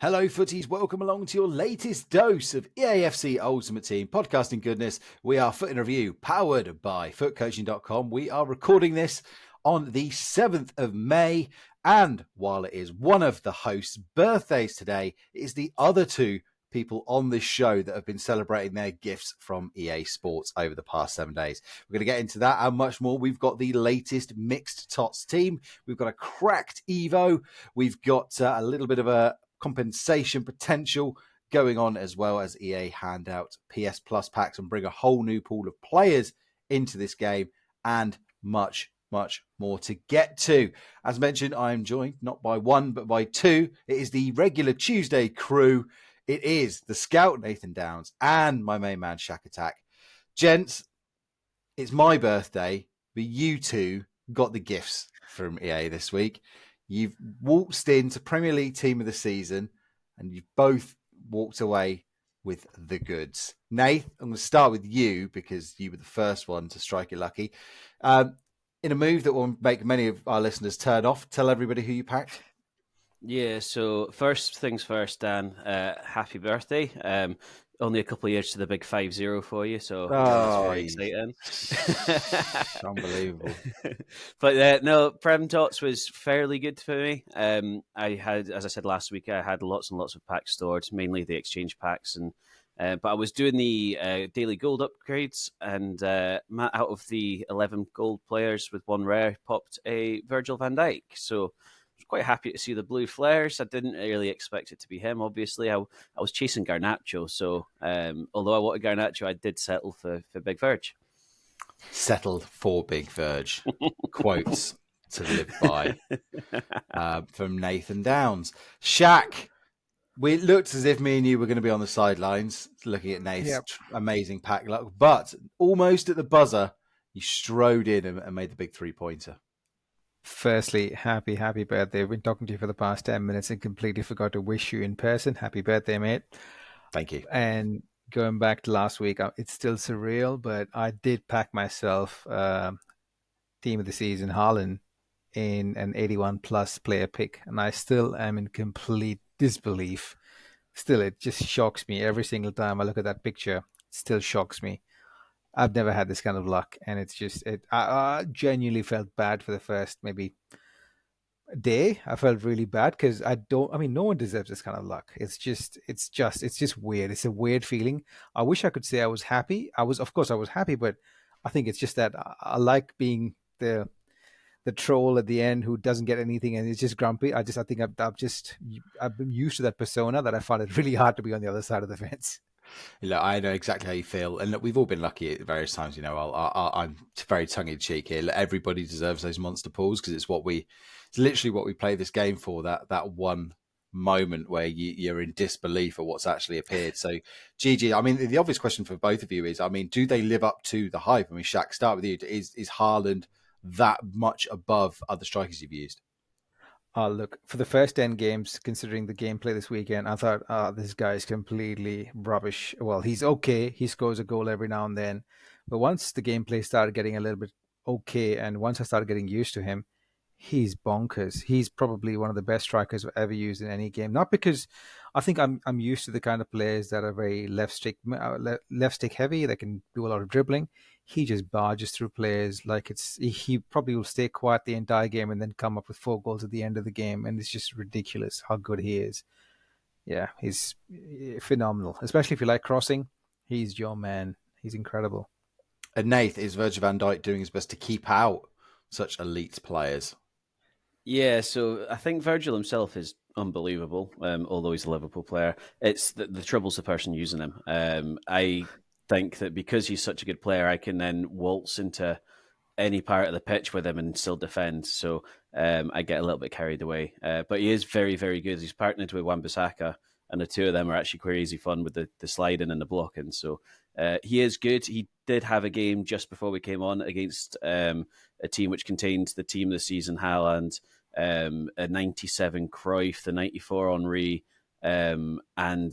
Hello, footies. Welcome along to your latest dose of EAFC Ultimate Team podcasting goodness. We are FUT in Review, powered by futcoaching.com. We are recording this on the 7th of May. And while it is one of the hosts' birthdays today, it is the other two people on this show that have been celebrating their gifts from EA Sports over the past 7 days. We're going to get into that and much more. We've got the latest Mixed TOTS Team. We've got a cracked Evo. We've got a little bit of a compensation potential going on, as well as EA hand out PS Plus packs and bring a whole new pool of players into this game, and much more to get to. As mentioned, I am joined not by one but by two. It is the regular Tuesday crew. It is the Scout Nathan Downs and my main man Shaq Nath. Gents, it's my birthday, but you two got the gifts from EA this week. You've waltzed into Premier League Team of the Season, and you've both walked away with the goods. Nath, I'm going to start with you because you were the first one to strike it lucky. In a move that will make many of our listeners turn off, tell everybody who you packed. Yeah, so first things first, Dan, happy birthday. Only a couple of years to the big 5-0 for you, so that's very exciting. Unbelievable. But no, Prem Tots was fairly good for me. I had, as I said last week, I had lots and lots of packs stored, mainly the exchange packs, and but I was doing the daily gold upgrades, and out of the 11 gold players with one rare, popped a Virgil van Dijk. So quite happy to see the blue flares. I didn't really expect it to be him, obviously. I was chasing Garnacho, so although I wanted Garnacho, I did settle for Big Verge. Settled for Big Verge. Quotes to live by from Nathan Downs. Shaq, it looked as if me and you were going to be on the sidelines looking at Nath's amazing pack luck, but almost at the buzzer, you strode in and made the big three-pointer. Firstly, happy birthday. I've been talking to you for the past 10 minutes and completely forgot to wish you in person. Happy birthday, mate. Thank you. And going back to last week, it's still surreal, but I did pack myself Team of the Season Haaland in an 81-plus player pick, and I still am in complete disbelief. Still, it just shocks me every single time I look at that picture. It still shocks me. I've never had this kind of luck, and it's just I genuinely felt bad for the first maybe day. I felt really bad because no one deserves this kind of luck. It's just weird. It's a weird feeling. I wish I could say I was happy. Of course I was happy, but I think it's just that I like being the troll at the end who doesn't get anything and is just grumpy. I think I've been used to that persona that I find it really hard to be on the other side of the fence. Look, I know exactly how you feel, and look, we've all been lucky at various times. You know, I'm very tongue-in-cheek here. Look, everybody deserves those monster pulls because it's literally what we play this game for. That one moment where you're in disbelief at what's actually appeared. So, GG. I mean, the obvious question for both of you is, I mean, do they live up to the hype? I mean, Shaq, start with you. Is Haaland that much above other strikers you've used? Look, for the first 10 games, considering the gameplay this weekend, I thought, this guy is completely rubbish. Well, he's okay. He scores a goal every now and then. But once the gameplay started getting a little bit okay, and once I started getting used to him, he's bonkers. He's probably one of the best strikers I've ever used in any game. Not because I think I'm used to the kind of players that are very left stick heavy, that can do a lot of dribbling. He just barges through players like he probably will stay quiet the entire game and then come up with 4 goals at the end of the game. And it's just ridiculous how good he is. Yeah, he's phenomenal. Especially if you like crossing, he's your man. He's incredible. And Nath, is Virgil van Dijk doing his best to keep out such elite players? Yeah, so I think Virgil himself is unbelievable, although he's a Liverpool player. It's the trouble's the person using him. I think that because he's such a good player, I can then waltz into any part of the pitch with him and still defend. So I get a little bit carried away. But he is very, very good. He's partnered with Wan-Bissaka, and the two of them are actually crazy fun with the sliding and the blocking. So he is good. He did have a game just before we came on against a team which contained the Team of the Season Haaland, a 97 Cruyff, the 94 Henry, and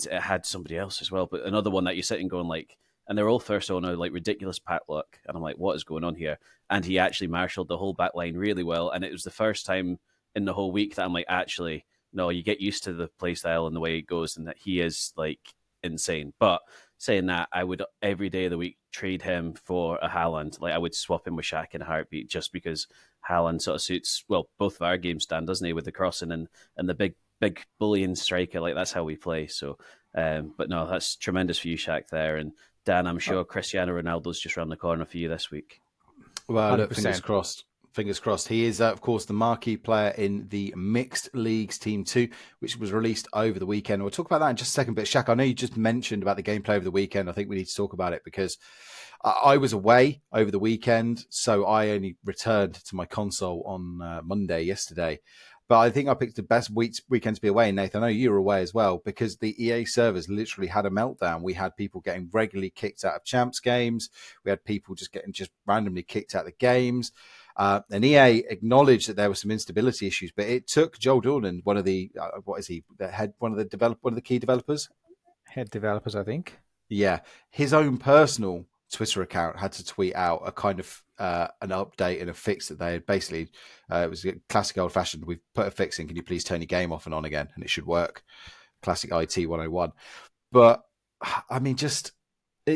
it had somebody else as well. But another one that you're sitting going like, and they're all first owner, like ridiculous pack luck. And I'm like, what is going on here? And he actually marshaled the whole back line really well. And it was the first time in the whole week that I'm like, actually, no, you get used to the play style and the way it goes, and that he is like insane. But saying that, I would every day of the week trade him for a Haaland. Like I would swap him with Shaq in a heartbeat, just because Haaland sort of suits both of our games, Dan, doesn't he, with the crossing and the big bullying striker. Like that's how we play. So, but no, that's tremendous for you, Shaq, there. And Dan, I'm sure Cristiano Ronaldo's just around the corner for you this week. Well, look, 100%. fingers crossed. Fingers crossed. He is, of course, the marquee player in the Mixed Leagues Team 2, which was released over the weekend. We'll talk about that in just a second. But Shaq, I know you just mentioned about the gameplay over the weekend. I think we need to talk about it because I was away over the weekend, so I only returned to my console on Monday, yesterday. But I think I picked the best weekend to be away. Nathan, I know you were away as well, because the EA servers literally had a meltdown. We had people getting regularly kicked out of champs games. We had people just getting randomly kicked out of the games. And EA acknowledged that there were some instability issues, but it took Joel Dornan, one of the one of the key developers, Head developers, I think. Yeah, his own personal Twitter account had to tweet out a kind of an update and a fix that they had basically. It was a classic old fashioned. We've put a fix in. Can you please turn your game off and on again, and it should work. Classic IT 101. But I mean,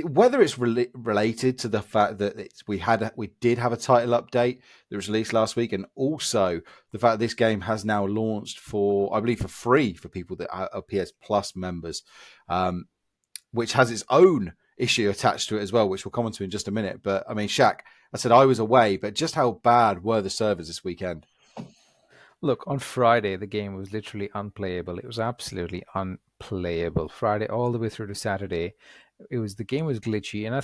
whether it's related to the fact that we did have a title update that was released last week, and also the fact that this game has now launched for, I believe, for free for people that are PS Plus members, which has its own issue attached to it as well, which we'll come on to in just a minute. But I mean, Shaq, I said I was away, but just how bad were the servers this weekend? Look, on Friday, the game was literally unplayable. It was absolutely unplayable. Friday all the way through to Saturday, the game was glitchy, and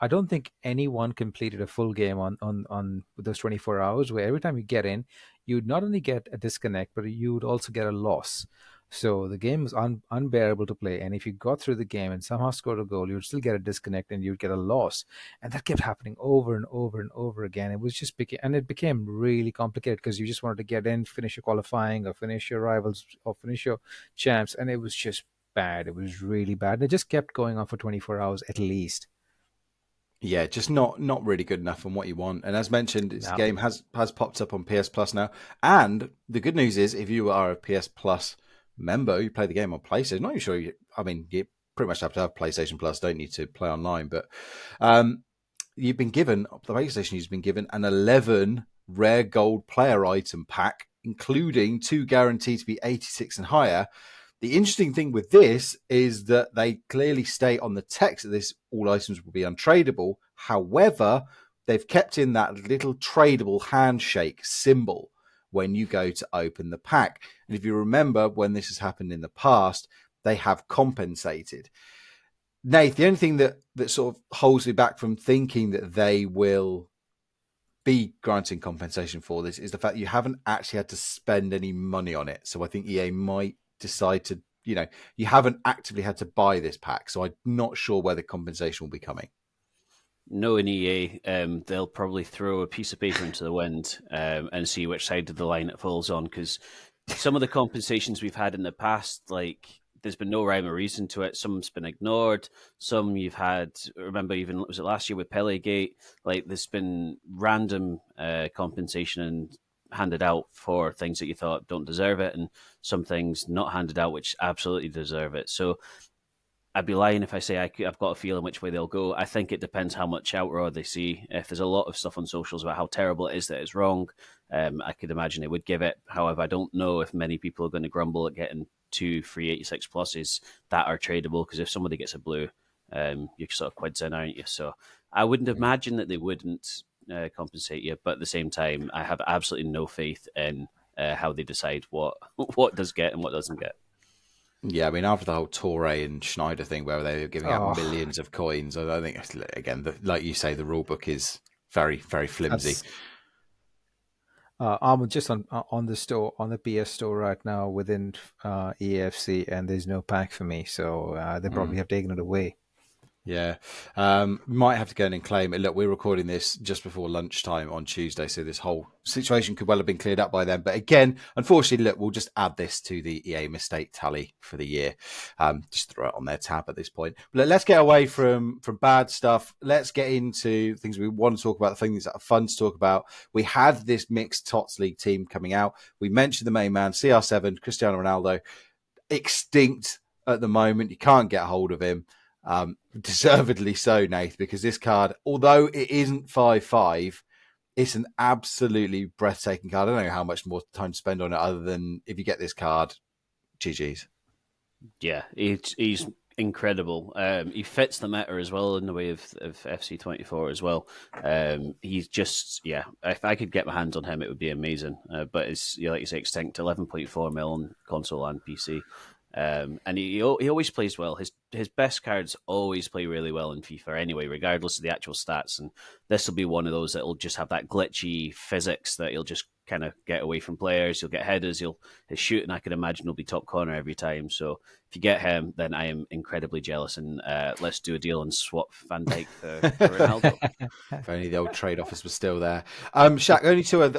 I don't think anyone completed a full game on those 24 hours. Where every time you get in, you'd not only get a disconnect, but you would also get a loss. So the game was unbearable to play, and if you got through the game and somehow scored a goal, you would still get a disconnect and you'd get a loss, and that kept happening over and over and over again. It became really complicated because you just wanted to get in, finish your qualifying, or finish your rivals, or finish your champs, and it was just bad. It was really bad. And it just kept going on for 24 hours at least. Yeah, just not really good enough on what you want. And as mentioned, this game has popped up on PS Plus now. And the good news is, if you are a PS Plus member, you play the game on PlayStation. Not even sure. You pretty much have to have PlayStation Plus, don't you, to play online? But you've been given the PlayStation. You've been given an 11 rare gold player item pack, including 2 guaranteed to be 86 and higher. The interesting thing with this is that they clearly state on the text that all items will be untradeable. However, they've kept in that little tradable handshake symbol when you go to open the pack. And if you remember, when this has happened in the past, they have compensated. Nate, the only thing that sort of holds me back from thinking that they will be granting compensation for this is the fact you haven't actually had to spend any money on it. So I think EA might decide to, you haven't actively had to buy this pack. So I'm not sure where the compensation will be coming. Knowing EA, they'll probably throw a piece of paper into the wind and see which side of the line it falls on. Because some of the compensations we've had in the past, like, there's been no rhyme or reason to it. Some's been ignored. Some you've had, remember, even was it last year with Pelegate? Like, there's been random compensation and handed out for things that you thought don't deserve it, and some things not handed out which absolutely deserve it. So I'd be lying if I say I've got a feeling which way they'll go. I think it depends how much outroar they see. If there's a lot of stuff on socials about how terrible it is that it's wrong, I could imagine they would give it. However, I don't know if many people are going to grumble at getting 2 free 86 pluses that are tradable, because if somebody gets a blue, you're sort of quids in, aren't you? So I wouldn't imagine that they wouldn't compensate you, but at the same time, I have absolutely no faith in how they decide what does get and what doesn't get. Yeah, I mean, after the whole Torre and Schneider thing, where they were giving out millions of coins, I think, again, like you say, the rule book is very, very flimsy. I'm just on the store, on the PS store right now within EFC, and there's no pack for me, so they probably have taken it away. Yeah, might have to go in and claim it. Look, we're recording this just before lunchtime on Tuesday, so this whole situation could well have been cleared up by then. But again, unfortunately, look, we'll just add this to the EA mistake tally for the year. Just throw it on their tab at this point. But let's get away from bad stuff. Let's get into things we want to talk about, the things that are fun to talk about. We had this Mixed TOTS League team coming out. We mentioned the main man, CR7, Cristiano Ronaldo, extinct at the moment. You can't get a hold of him. Deservedly so, Nath, because this card, although it isn't 5/5, it's an absolutely breathtaking card. I don't know how much more time to spend on it other than if you get this card, GG's. Yeah, he's incredible. He fits the meta as well in the way of FC24 as well. He's just, yeah, if I could get my hands on him, it would be amazing. But it's, like you say, extinct, 11.4 mil on console and PC. And he always plays well. His best cards always play really well in FIFA anyway, regardless of the actual stats. And this will be one of those that will just have that glitchy physics that he'll just kind of get away from players. He'll get headers. His shooting, I can imagine, will be top corner every time. So if you get him, then I am incredibly jealous. And let's do a deal and swap Van Dijk for Ronaldo. If only the old trade office was still there. Shaq,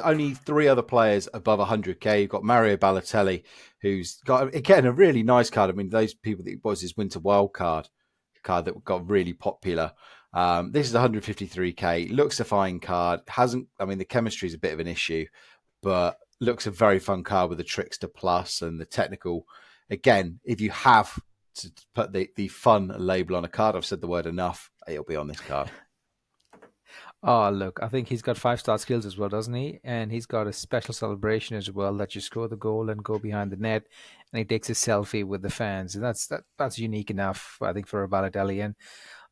only three other players above 100k. You've got Mario Balotelli, who's got, again, a really nice card. I mean, those people that was his Winter Wild card that got really popular. This is 153k. Looks a fine card. The chemistry is a bit of an issue, but looks a very fun card with the Trickster Plus and the technical. Again, if you have to put the fun label on a card, I've said the word enough, it'll be on this card. Oh, look, I think he's got 5-star skills as well, doesn't he? And he's got a special celebration as well that you score the goal and go behind the net, and he takes a selfie with the fans. And that's unique enough, I think, for a Balotelli. And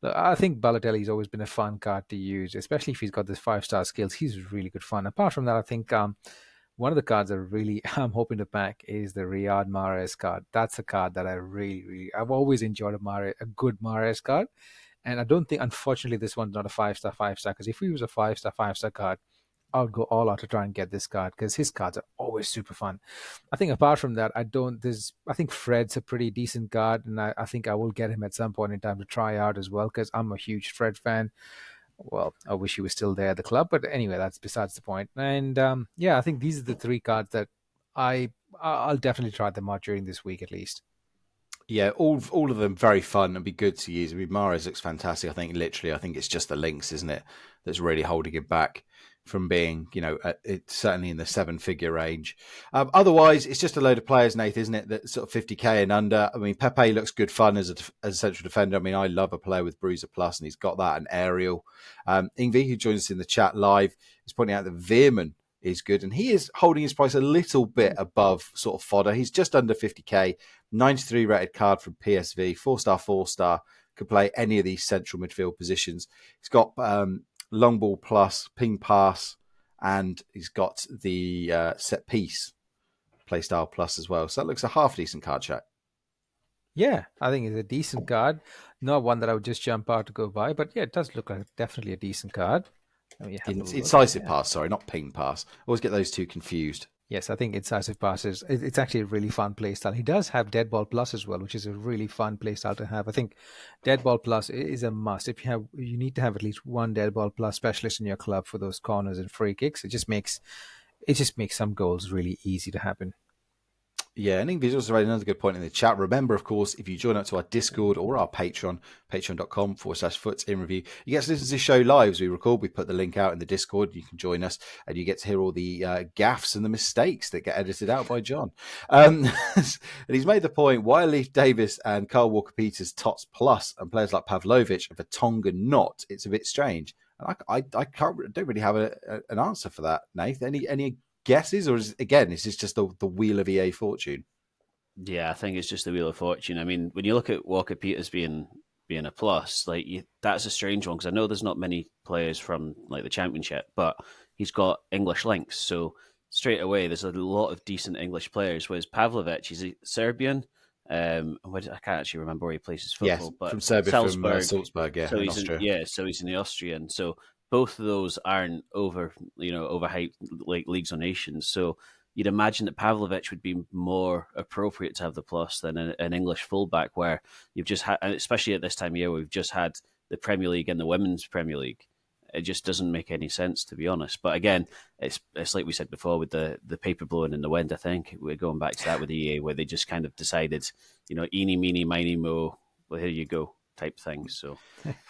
look, I think Balotelli's always been a fun card to use, especially if he's got the 5-star skills. He's really good fun. Apart from that, I think one of the cards I really am hoping to pack is the Riyad Mahrez card. That's a card that I I've always enjoyed a good Mahrez card. And I don't think, unfortunately, this one's not a 5-star, because if he was a 5-star card, I would go all out to try and get this card because his cards are always super fun. I think apart from that, I think Fred's a pretty decent card, and I think I will get him at some point in time to try out as well because I'm a huge Fred fan. Well, I wish he was still there at the club, but anyway, that's besides the point. And I think these are the three cards that I'll definitely try them out during this week at least. Yeah, all of them very fun and be good to use. I mean, Mahrez looks fantastic. I think it's just the links, isn't it, that's really holding him back from being, it's certainly in the 7-figure range. Otherwise, it's just a load of players, Nath, isn't it, that sort of 50k and under. I mean, Pepe looks good fun as a central defender. I mean, I love a player with Bruiser Plus, and he's got that, and Aerial. Ingvi, who joins us in the chat live, is pointing out that Veerman is good, and he is holding his price a little bit above sort of fodder. He's just under 50k, 93 rated card from PSV, 4-star, could play any of these central midfield positions. He's got long ball plus, ping pass, and he's got the set piece playstyle plus as well. So that looks a half decent card, Shaq. Yeah, I think it's a decent card. Not one that I would just jump out to go buy, but yeah, it does look like definitely a decent card. Incisive pass, sorry, not ping pass. Always get those two confused. Yes, I think incisive passes. It's actually a really fun playstyle. He does have Dead Ball Plus as well, which is a really fun playstyle to have. I think Dead Ball Plus is a must. You need to have at least one Dead Ball Plus specialist in your club for those corners and free kicks. It just makes some goals really easy to happen. Yeah, and Ingvid's also raised another good point in the chat. Remember, of course, if you join up to our Discord or our Patreon, patreon.com/FUTinreview, you get to listen to the show live as we record. We put the link out in the Discord. You can join us and you get to hear all the gaffes and the mistakes that get edited out by John. And he's made the point, why Leif Davis and Carl Walker-Peters TOTS Plus and players like Pavlovic and Vertonghen not? It's a bit strange. And I don't really have an answer for that, Nath. Any guesses, or is this just the wheel of EA fortune? Yeah, I think it's just the wheel of fortune. I mean, when you look at Walker Peters being a plus, that's a strange one because I know there's not many players from the Championship, but he's got English links, so straight away there's a lot of decent English players. Whereas Pavlovic, he's a Serbian. I can't actually remember where he plays his football, but from Serbia, Salzburg, so in he's Austria. So he's in the Austrian. So both of those aren't overhyped leagues or nations. So you'd imagine that Pavlovic would be more appropriate to have the plus than an English fullback, where you've just had, especially at this time of year, we've just had the Premier League and the Women's Premier League. It just doesn't make any sense, to be honest. But again, it's like we said before with the paper blowing in the wind. I think we're going back to that with EA, where they just kind of decided, eeny, meeny, miny, mo, well, here you go, type thing. So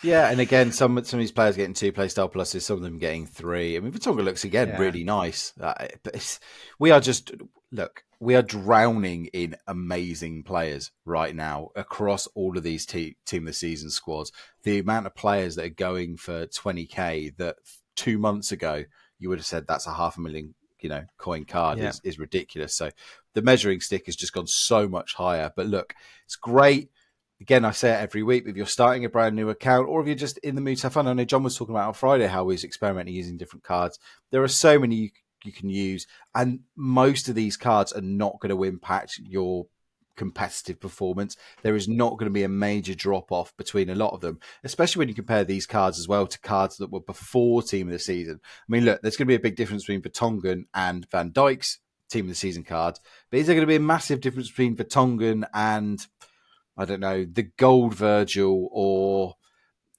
yeah, and again, some of these players getting 2 playstyle pluses, some of them getting 3. I mean, Vertonghen looks again really nice. But we are drowning in amazing players right now across all of these team of the season squads. The amount of players that are going for 20k that 2 months ago you would have said that's a 500,000 coin card is ridiculous. So the measuring stick has just gone so much higher. But look, it's great. Again, I say it every week, if you're starting a brand new account or if you're just in the mood to have fun. I know John was talking about on Friday how he's experimenting using different cards. There are so many you can use, and most of these cards are not going to impact your competitive performance. There is not going to be a major drop-off between a lot of them, especially when you compare these cards as well to cards that were before Team of the Season. I mean, look, there's going to be a big difference between Vertonghen and Van Dijk's Team of the Season cards, but is there going to be a massive difference between Vertonghen and, I don't know, the Gold Virgil or,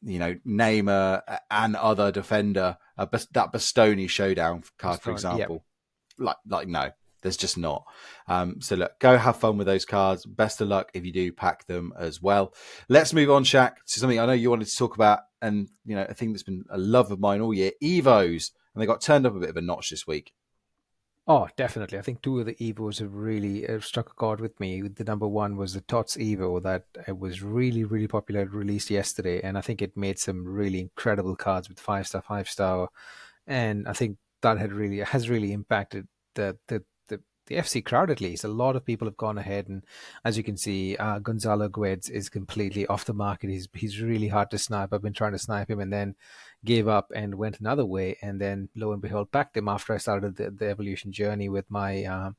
Neymar and other defender, that Bastoni showdown card, for example? Like no, there's just not. So look, go have fun with those cards. Best of luck if you do pack them as well. Let's move on, Shaq, to something I know you wanted to talk about, and a thing that's been a love of mine all year, Evos, and they got turned up a bit of a notch this week. Oh, definitely. I think 2 of the Evos have really struck a chord with me. The number 1 was the TOTS Evo that was really, really popular, released yesterday. And I think it made some really incredible cards with 5-star, 5-star. And I think that has really impacted the FC crowd, at least. A lot of people have gone ahead, and as you can see, Gonzalo Guedes is completely off the market. He's really hard to snipe. I've been trying to snipe him and then gave up and went another way, and then lo and behold, backed him after I started the evolution journey with my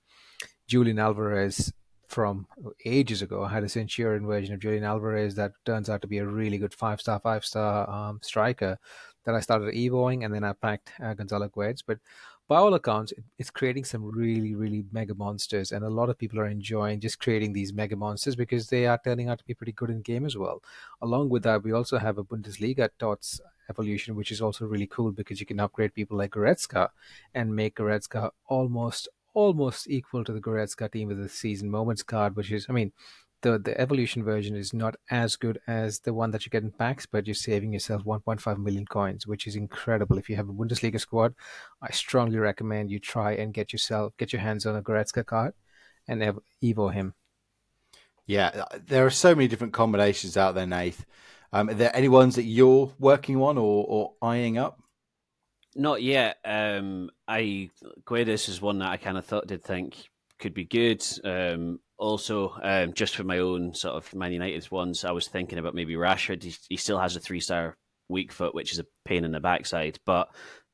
Julian Alvarez from ages ago. I had a Centurion version of Julian Alvarez that turns out to be a really good 5-star striker that I started evoing, and then I packed Gonzalo Guedes. But by all accounts, it's creating some really, really mega monsters, and a lot of people are enjoying just creating these mega monsters because they are turning out to be pretty good in game as well. Along with that, we also have a Bundesliga TOTS evolution, which is also really cool because you can upgrade people like Goretzka and make Goretzka almost equal to the Goretzka Team of the Season Moments card, which is, I mean, the evolution version is not as good as the one that you get in packs, but you're saving yourself 1.5 million coins, which is incredible. If you have a Bundesliga squad, I strongly recommend you try and get your hands on a Goretzka card and evo him. Yeah, there are so many different combinations out there, Nath. Are there any ones that you're working on or eyeing up? Not yet. Guedes is one that I kind of did think could be good. Also, just for my own sort of Man United ones, I was thinking about maybe Rashford. He still has a 3-star weak foot, which is a pain in the backside, but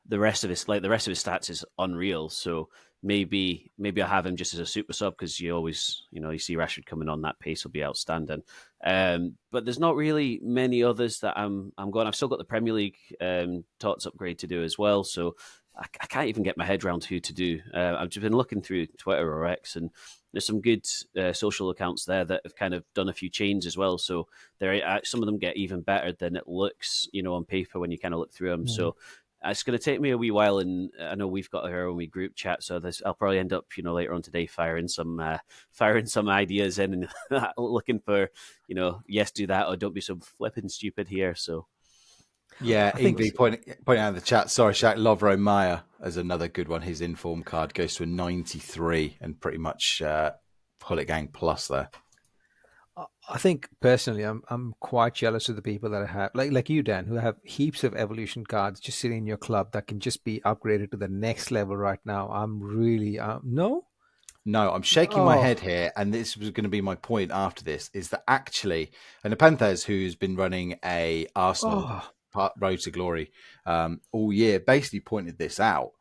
the rest of his stats is unreal. So maybe I'll have him just as a super sub, because you always, you see Rashford coming on, that pace will be outstanding. But there's not really many others that I'm going. I've still got the Premier League TOTS upgrade to do as well, so I can't even get my head around who to do. I've just been looking through Twitter or X, and there's some good social accounts there that have kind of done a few changes as well. So some of them get even better than it looks, on paper when you kind of look through them. Mm. So it's going to take me a wee while, and I know we've got our own group chat, so I'll probably end up, later on today firing some ideas in and looking for, yes, do that, or don't be so flipping stupid here. So. Yeah, Ingvi pointing out in the chat. Sorry, Shaq. Lovro Maya as another good one. His inform card goes to a 93 and pretty much Hullet Gang plus there. I think personally, I'm quite jealous of the people that I have, like you, Dan, who have heaps of evolution cards just sitting in your club that can just be upgraded to the next level right now. I'm really No, I'm shaking my head here, and this was going to be my point after this, is that actually, and Nepenthes, who's been running a Arsenal Road to Glory all year, basically pointed this out.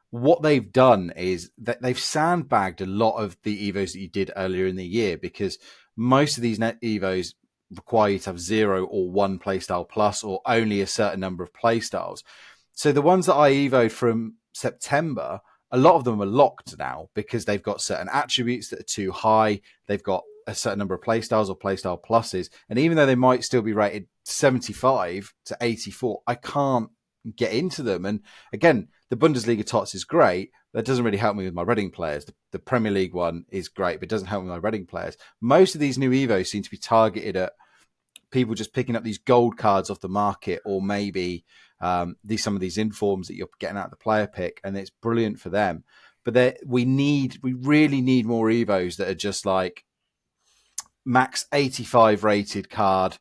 What they've done is that they've sandbagged a lot of the Evos that you did earlier in the year, because most of these net Evos require you to have 0 or 1 playstyle plus, or only a certain number of playstyles. So the ones that I Evoed from September a lot of them are locked now because they've got certain attributes that are too high. They've got a certain number of playstyles or playstyle pluses. And even though they might still be rated 75 to 84, I can't get into them. And again, the Bundesliga TOTS is great. That doesn't really help me with my Reading players. The Premier League one is great, but it doesn't help me with my Reading players. Most of these new Evos seem to be targeted at people just picking up these gold cards off the market, or maybe some of these informs that you're getting out of the player pick, and it's brilliant for them. But we really need more Evos that are just like max 85 rated card,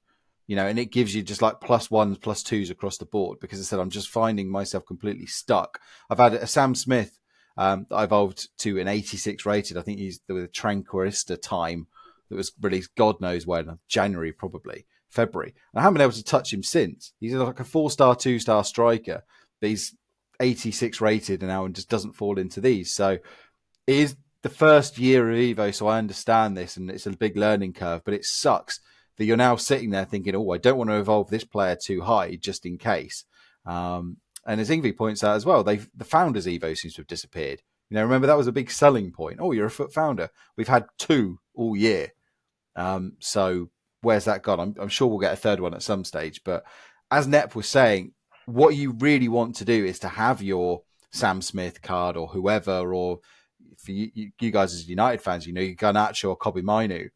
and it gives you just like +1s, +2s across the board. Because I said, I'm just finding myself completely stuck. I've had a Sam Smith that I evolved to an 86 rated. I think he's with a Tranquilista time that was released God knows when, January probably, February. And I haven't been able to touch him since. He's like a 4-star, 2-star striker, but he's 86 rated now and just doesn't fall into these. So it is the first year of Evo, so I understand this, and it's a big learning curve, but it sucks that you're now sitting there thinking, I don't want to evolve this player too high just in case. And as Ingvi points out as well, the Founders Evo seems to have disappeared. Remember that was a big selling point. Oh, you're a FUT Founder. We've had 2 all year. So where's that gone? I'm sure we'll get a third one at some stage. But as Nep was saying, what you really want to do is to have your Sam Smith card or whoever, or for you guys as United fans, your Garnacho or Kobe Mainu,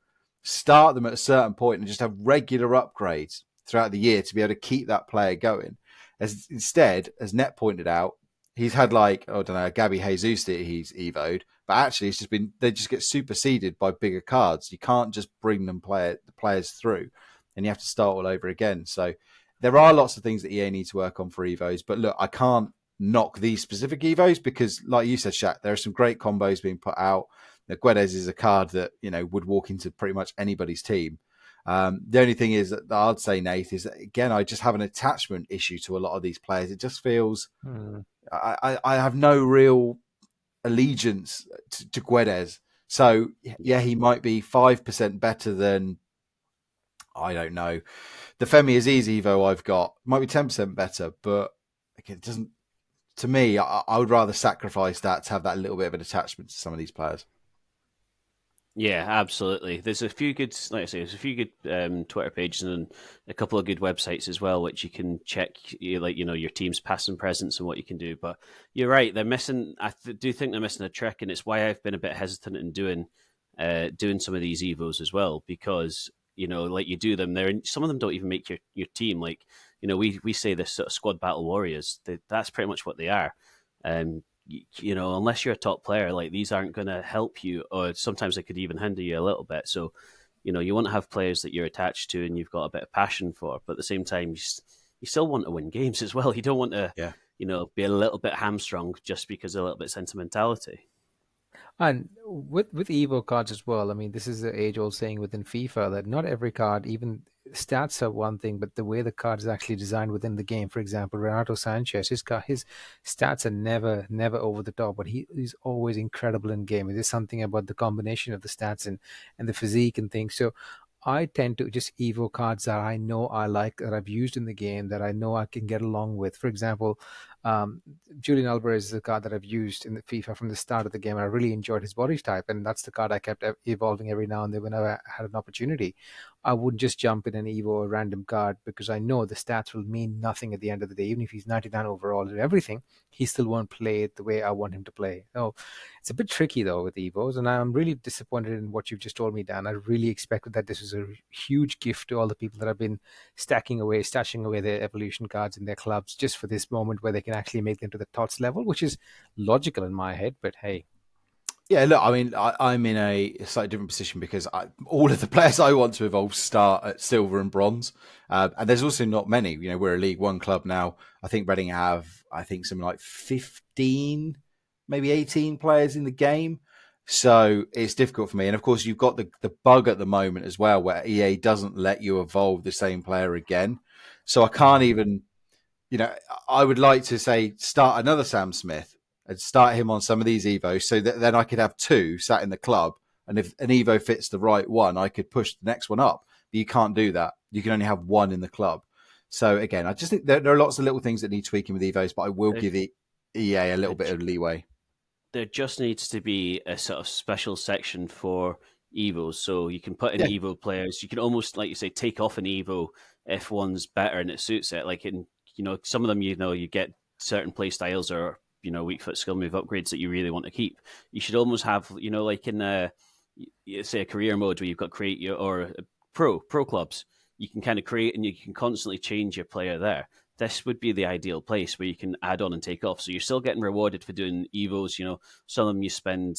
start them at a certain point and just have regular upgrades throughout the year to be able to keep that player going. Instead, as Net pointed out, he's had Gabby Jesus that he's evoed, but actually it's just they just get superseded by bigger cards. You can't just bring them the players through, and you have to start all over again. So there are lots of things that EA need to work on for Evos, but look, I can't knock these specific Evos because, like you said, Shaq, there are some great combos being put out. Guedes is a card that would walk into pretty much anybody's team. The only thing is that I'd say, Nath, is that, again, I just have an attachment issue to a lot of these players. It just feels I have no real allegiance to Guedes. So, yeah, he might be 5% better than, I don't know, the Femi Aziz Evo I've got. Might be 10% better, but it doesn't. To me, I would rather sacrifice that to have that little bit of an attachment to some of these players. Yeah, absolutely. There's a few good, like I say, Twitter pages and a couple of good websites as well, which you can check, your team's past and presence and what you can do. But you're right, they're missing. I do think they're missing a trick, and it's why I've been a bit hesitant in doing some of these evos as well, because like you do them, some of them don't even make your team. Like we say this sort of squad battle warriors. That's pretty much what they are. Unless you're a top player, like these aren't going to help you, or sometimes they could even hinder you a little bit. So, you want to have players that you're attached to and you've got a bit of passion for, but at the same time, you still want to win games as well. You don't want to, be a little bit hamstrung just because of a little bit of sentimentality. And with Evo cards as well, I mean, this is the age-old saying within FIFA that not every card, even stats are one thing, but the way the card is actually designed within the game. For example, Renato Sanchez, his stats are never over the top, but he's always incredible in game. It is something about the combination of the stats and the physique and things. So I tend to just Evo cards that I know I like, that I've used in the game, that I know I can get along with. For example, Julian Alvarez is a card that I've used in the FIFA from the start of the game. I really enjoyed his body type, and that's the card I kept evolving every now and then whenever I had an opportunity. I wouldn't just jump in an Evo, a random card, because I know the stats will mean nothing at the end of the day. Even if he's 99 overall and everything, he still won't play it the way I want him to play. So it's a bit tricky, though, with Evos, and I'm really disappointed in what you've just told me, Dan. I really expected that this was a huge gift to all the people that have been stashing away their evolution cards in their clubs just for this moment where they can actually make them to the TOTS level, which is logical in my head, but hey. Yeah, look, I mean, I'm in a slightly different position because all of the players I want to evolve start at silver and bronze. And there's also not many. We're a League One club now. I think Reading have, something like 15, maybe 18 players in the game. So it's difficult for me. And of course, you've got the bug at the moment as well, where EA doesn't let you evolve the same player again. So I can't even, I would like to say start another Sam Smith and start him on some of these Evos so that then I could have 2 sat in the club. And if an Evo fits the right one, I could push the next one up. But you can't do that. You can only have 1 in the club. So again, I just think there are lots of little things that need tweaking with Evos, but I will give the EA a little bit of leeway. there just needs to be a sort of special section for Evos. So you can put in Evo players. You can almost, like you say, take off an Evo if one's better and it suits it. Like in, some of them, you get certain play styles or, weak foot skill move upgrades that you really want to keep. You should almost have, like in, say, a career mode where you've got create your, or pro clubs, you can kind of create and you can constantly change your player there. This would be the ideal place where you can add on and take off. So you're still getting rewarded for doing Evos. Some of them you spend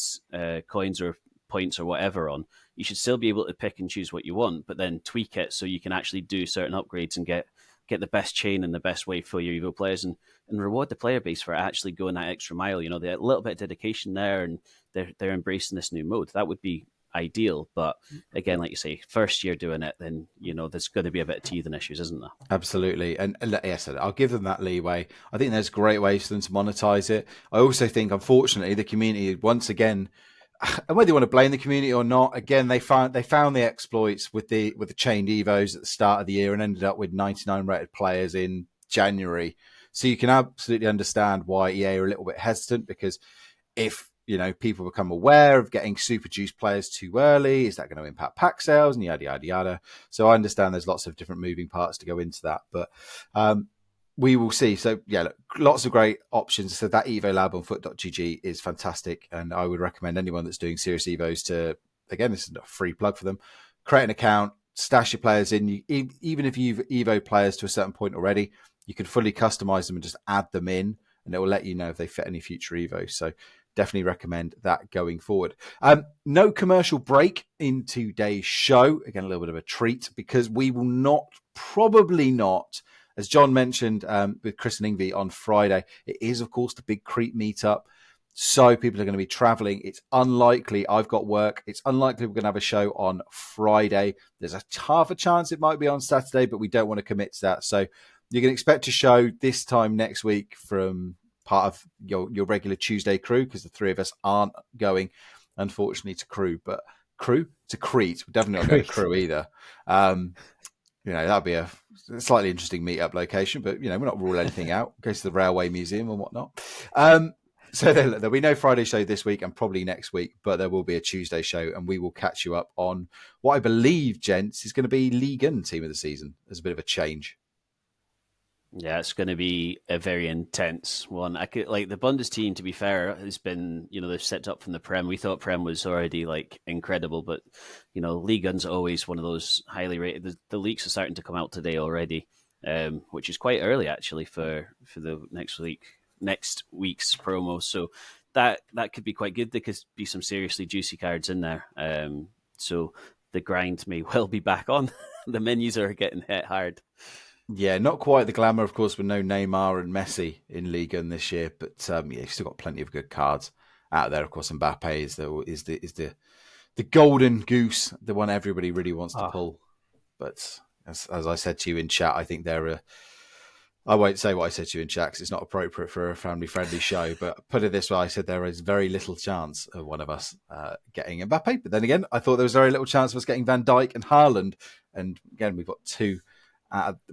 coins or points or whatever on. You should still be able to pick and choose what you want, but then tweak it so you can actually do certain upgrades and get the best chain and the best way for your Evo players and reward the player base for actually going that extra mile. There's a little bit of dedication there and they're embracing this new mode. That would be ideal, but again, like you say, first year doing it, then there's going to be a bit of teething issues, isn't there? Absolutely, and yes, I'll give them that leeway. I think there's great ways for them to monetize it. I also think, unfortunately, the community once again, and whether you want to blame the community or not, again they found the exploits with the chained Evos at the start of the year and ended up with 99 rated players in January. So you can absolutely understand why EA are a little bit hesitant, because if people become aware of getting super juice players too early, is that going to impact pack sales and yada, yada, yada. So I understand there's lots of different moving parts to go into that, but we will see. So yeah, look, lots of great options. So that Evo Lab on FUT.gg is fantastic. And I would recommend anyone that's doing serious Evos to, again, this is not a free plug for them, create an account, stash your players in. Even if you've Evo players to a certain point already, you can fully customize them and just add them in, and it will let you know if they fit any future Evos. So definitely recommend that going forward. No commercial break in today's show. Again, a little bit of a treat, because we will probably not, as John mentioned with Chris and Ingvi on Friday, it is, of course, the big Crete meetup. So people are going to be traveling. It's unlikely. I've got work. It's unlikely we're going to have a show on Friday. There's a half a chance it might be on Saturday, but we don't want to commit to that. So you can expect a show this time next week from part of your regular Tuesday crew, because the three of us aren't going, unfortunately, to Crete. We're definitely not going to crew either. That'd be a slightly interesting meetup location, but we're not ruling anything out. Go to the Railway Museum and whatnot. So there'll be no Friday show this week and probably next week, but there will be a Tuesday show, and we will catch you up on what I believe, gents, is going to be League One team of the season as a bit of a change. Yeah, it's going to be a very intense one. The Bundes team, to be fair, has been, they've set up from the Prem. We thought Prem was already incredible, but League One's always one of those highly rated. The leaks are starting to come out today already, which is quite early actually for the next week's promo. So that could be quite good. There could be some seriously juicy cards in there. So the grind may well be back on. The menus are getting hit hard. Yeah, not quite the glamour, of course, with no Neymar and Messi in Liga this year, but you've still got plenty of good cards out there. Of course, Mbappe is the golden goose, the one everybody really wants to pull. But as I said to you in chat, I think I won't say what I said to you in chat because it's not appropriate for a family-friendly show. But put it this way, I said there is very little chance of one of us getting Mbappe. But then again, I thought there was very little chance of us getting Van Dijk and Haaland. And again, we've got two.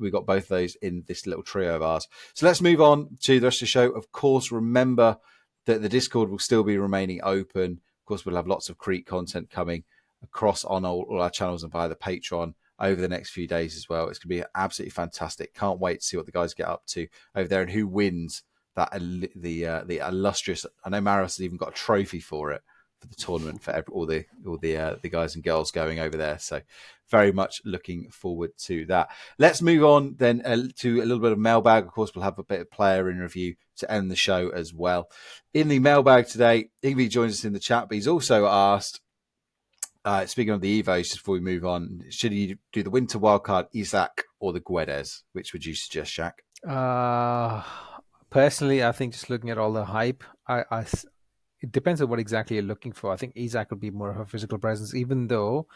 We got both those in this little trio of ours. So let's move on to the rest of the show. Of course, remember that the Discord will still be remaining open. Of course, we'll have lots of Crete content coming across on all our channels and via the Patreon over the next few days as well. It's going to be absolutely fantastic. Can't wait to see what the guys get up to over there and who wins that the illustrious. I know Maris has even got a trophy for it, for the tournament, for all the guys and girls going over there. So very much looking forward to that. Let's move on then to a little bit of mailbag. Of course, we'll have a bit of player in review to end the show as well. In the mailbag today, Ingvi joins us in the chat, but he's also asked, speaking of the Evos, just before we move on, should he do the winter wildcard Isaac or the Guedes? Which would you suggest, Shaq? Personally, I think just looking at all the hype, it depends on what exactly you're looking for. I think Isaac would be more of a physical presence, even though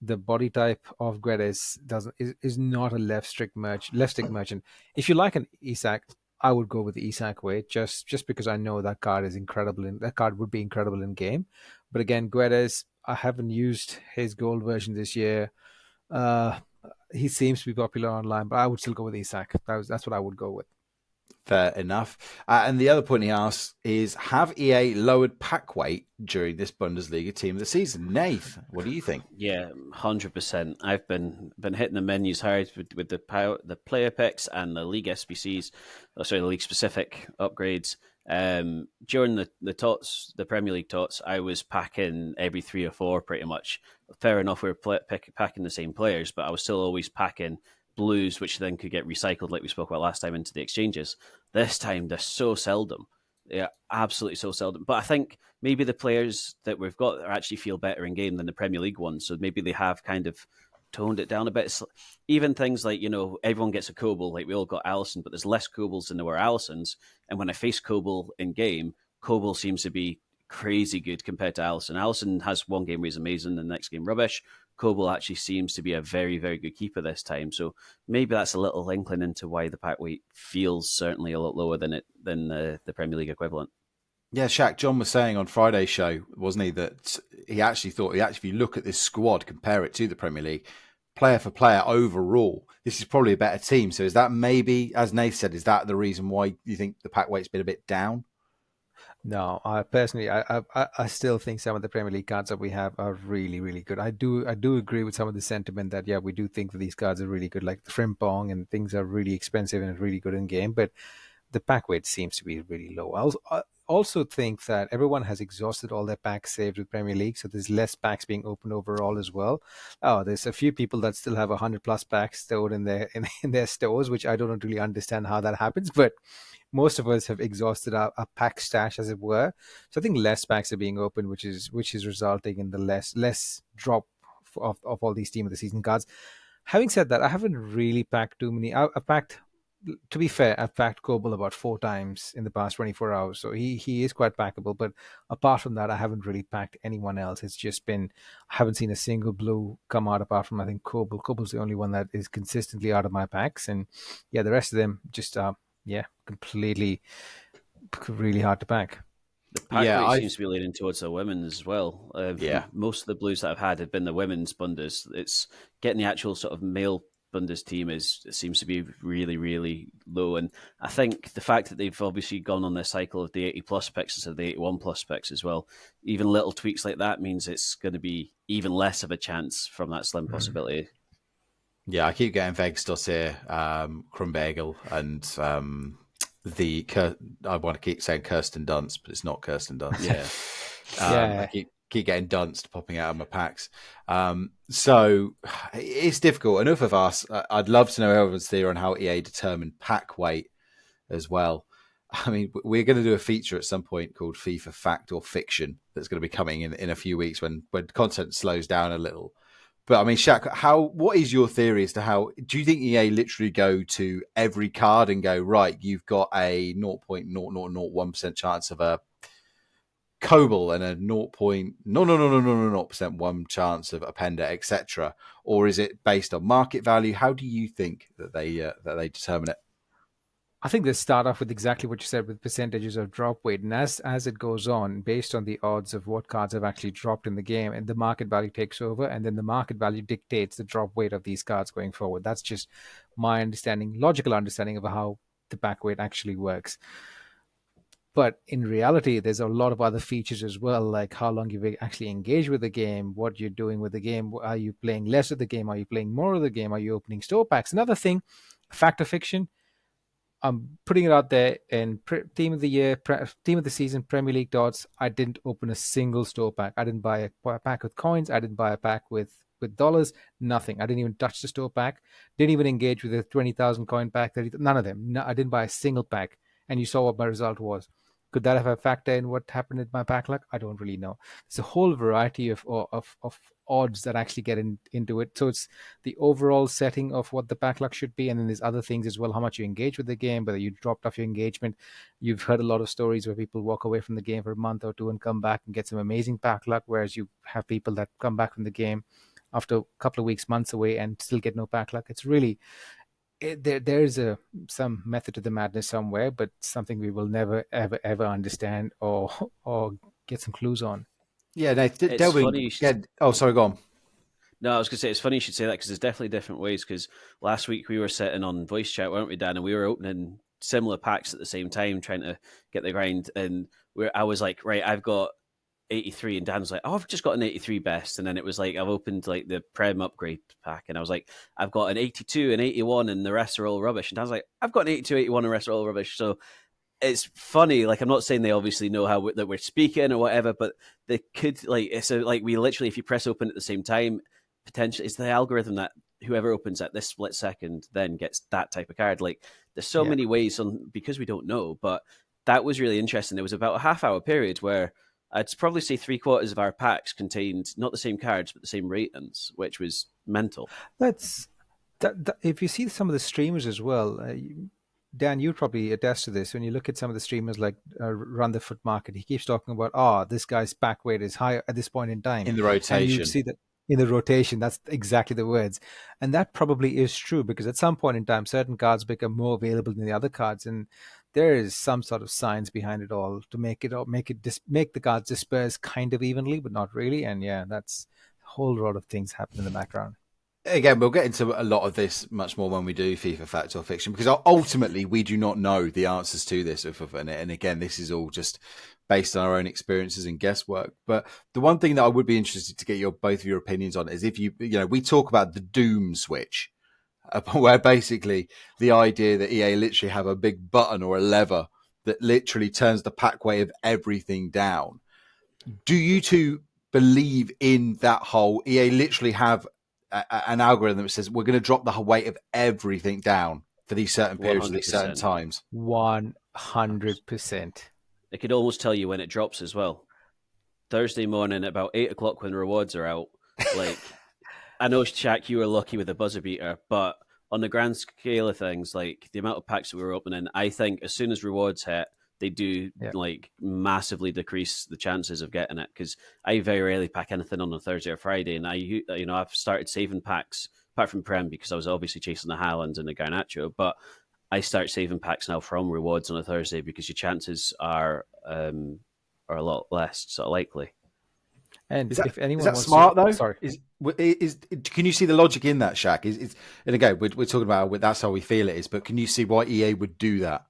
the body type of Guedes is not a left stick merchant. If you like an Isaac, I would go with the Isaac way, just because I know that card is incredible. That card would be incredible in game. But again, Guedes, I haven't used his gold version this year. He seems to be popular online, but I would still go with Isaac. That's what I would go with. Fair enough. And the other point he asks is, have EA lowered pack weight during this Bundesliga team of the season? Nath, what do you think? Yeah, 100%. I've been hitting the menus hard with the player picks and the league SBCs, the league specific upgrades. During the Premier League tots, I was packing every 3 or 4 pretty much. Fair enough, we were packing the same players, but I was still always packing blues, which then could get recycled, like we spoke about last time, into the exchanges. This time, they're so seldom. Yeah, absolutely so seldom. But I think maybe the players that we've got actually feel better in game than the Premier League ones. So maybe they have kind of toned it down a bit. Even things like, everyone gets a Koble, like we all got Allison, but there's less Kobles than there were Allisons. And when I face Koble in game, Koble seems to be crazy good compared to Allison. Allison has one game where he's amazing, and the next game rubbish. Koble actually seems to be a very, very good keeper this time. So maybe that's a little inkling into why the pack weight feels certainly a lot lower than the Premier League equivalent. Yeah, Shaq, John was saying on Friday's show, wasn't he, that he actually thought, if you look at this squad, compare it to the Premier League, player for player overall, this is probably a better team. So is that maybe, as Nath said, is that the reason why you think the pack weight's been a bit down? No, I personally, I still think some of the Premier League cards that we have are really, really good. I do agree with some of the sentiment that, yeah, we do think that these cards are really good, like the Frimpong and things are really expensive and really good in game, but the pack weight seems to be really low. I also think that everyone has exhausted all their packs saved with Premier League, so there's less packs being opened overall as well. Oh, there's a few people that still have 100+ packs stored in their stores, which I don't really understand how that happens, but most of us have exhausted our pack stash, as it were. So I think less packs are being opened, which is resulting in the less drop of all these team of the season cards. Having said that, I haven't really packed too many. I've packed, to be fair, I've packed Koble about 4 times in the past 24 hours. So he is quite packable. But apart from that, I haven't really packed anyone else. It's just been, I haven't seen a single blue come out apart from, I think, Koble. Koble's the only one that is consistently out of my packs. And yeah, the rest of them just completely, really hard to pack. The pack weight seems to be leaning towards the women as well. Most of the blues that I've had have been the women's Bundes. It's getting the actual sort of male Bundes team seems to be really, really low. And I think the fact that they've obviously gone on their cycle of the 80+ picks instead of the 81+ picks as well, even little tweaks like that means it's going to be even less of a chance from that slim possibility. Yeah, I keep getting Vegstos here, Krumbagel, and I want to keep saying Kirsten Dunst, but it's not Kirsten Dunst. Yeah. I keep getting Dunst popping out of my packs. So it's difficult. Enough of us. I'd love to know everyone's theory on how EA determined pack weight as well. I mean, we're going to do a feature at some point called FIFA Fact or Fiction that's going to be coming in a few weeks when content slows down a little. But I mean, Shaq, what is your theory as to how, do you think EA literally go to every card and go, right, you've got a 0.0001% chance of a Koble and a 0.00001% chance of Appender, etc.? Or is it based on market value? How do you think that they determine it? I think they start off with exactly what you said, with percentages of drop weight. And as it goes on, based on the odds of what cards have actually dropped in the game, and the market value takes over, and then the market value dictates the drop weight of these cards going forward. That's just my logical understanding of how the pack weight actually works. But in reality, there's a lot of other features as well, like how long you've actually engaged with the game, what you're doing with the game. Are you playing less of the game? Are you playing more of the game? Are you opening store packs? Another thing, fact or fiction, I'm putting it out there in team of the year, team of the season, Premier League dots. I didn't open a single store pack. I didn't buy a pack with coins. I didn't buy a pack with dollars. Nothing. I didn't even touch the store pack. Didn't even engage with a 20,000 coin pack. None of them. No, I didn't buy a single pack. And you saw what my result was. Could that have a factor in what happened in my pack luck? I don't really know. It's a whole variety of odds that actually get into it. So it's the overall setting of what the pack luck should be, and then there's other things as well, how much you engage with the game, whether you dropped off your engagement. You've heard a lot of stories where people walk away from the game for a month or two and come back and get some amazing pack luck, whereas you have people that come back from the game after a couple of weeks, months away, and still get no pack luck. It's really... There's some method to the madness somewhere, but something we will never ever understand or get some clues on. Yeah, no, funny. Oh, sorry, go on. No, I was going to say, it's funny you should say that, because there's definitely different ways. Because last week we were sitting on voice chat, weren't we, Dan? And we were opening similar packs at the same time, trying to get the grind. And where I was like, right, I've got 83, and Dan's like, oh, I've just got an 83 best. And then it was like, I've opened like the Prem upgrade pack, and I was like, I've got an 82 and 81, and the rest are all rubbish. And Dan's like, I've got an 82, 81, and the rest are all rubbish. So it's funny. Like, I'm not saying they obviously know how that we're speaking or whatever, but they could, like, it's like we literally, if you press open at the same time, potentially it's the algorithm that whoever opens at this split second then gets that type of card. Like, there's so many ways on, because we don't know. But that was really interesting. There was about a half-hour period where I'd probably say 3/4 of our packs contained not the same cards but the same ratings, which was mental. That's that. If you see some of the streamers as well, Dan, you'd probably attest to this. When you look at some of the streamers like Run the Foot Market, he keeps talking about, this guy's back weight is high at this point in time. In the rotation. And you see that in the rotation, that's exactly the words. And that probably is true, because at some point in time, certain cards become more available than the other cards. And there is some sort of science behind it all to make the cards disperse kind of evenly, but not really. And yeah, that's a whole lot of things happen in the background. Again, we'll get into a lot of this much more when we do FIFA Fact or Fiction, because ultimately we do not know the answers to this. And again, this is all just based on our own experiences and guesswork. But the one thing that I would be interested to get both of your opinions on is if we talk about the Doom switch, where basically the idea that EA literally have a big button or a lever that literally turns the pack weight of everything down. Do you two believe in that whole EA literally have an algorithm that says we're going to drop the weight of everything down for these certain periods, 100%. these certain times? 100%. It could almost tell you when it drops as well. Thursday morning at about 8 o'clock when rewards are out. Like, I know, Shaq, you were lucky with a buzzer beater, but on the grand scale of things, like the amount of packs that we were opening, I think as soon as rewards hit, they do like massively decrease the chances of getting it, because I very rarely pack anything on a Thursday or Friday, and I've started saving packs apart from Prem because I was obviously chasing the Haaland and the Garnacho, but I start saving packs now from rewards on a Thursday because your chances are a lot less sort of likely. And if anyone is that wants smart to, though? sorry, Can you see the logic in that, Shaq? And again, we're talking about that's how we feel it is, but can you see why EA would do that?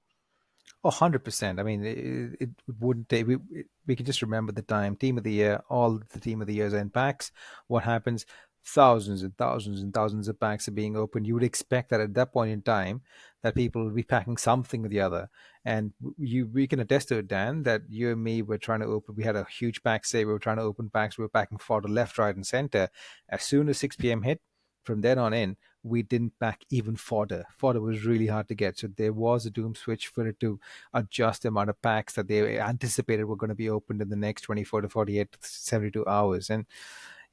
100%. I mean, it wouldn't take. We can just remember the time. Team of the year, all the team of the years in packs. What happens? Thousands and thousands and thousands of packs are being opened. You would expect that at that point in time, that people will be packing something or the other. And we can attest to it, Dan, that you and me were trying to open. We had a huge pack save. We were trying to open packs. We were packing fodder left, right, and center. As soon as 6 p.m. hit, from then on in, we didn't pack even fodder. Fodder was really hard to get. So there was a doom switch for it to adjust the amount of packs that they anticipated were going to be opened in the next 24 to 48 to 72 hours. And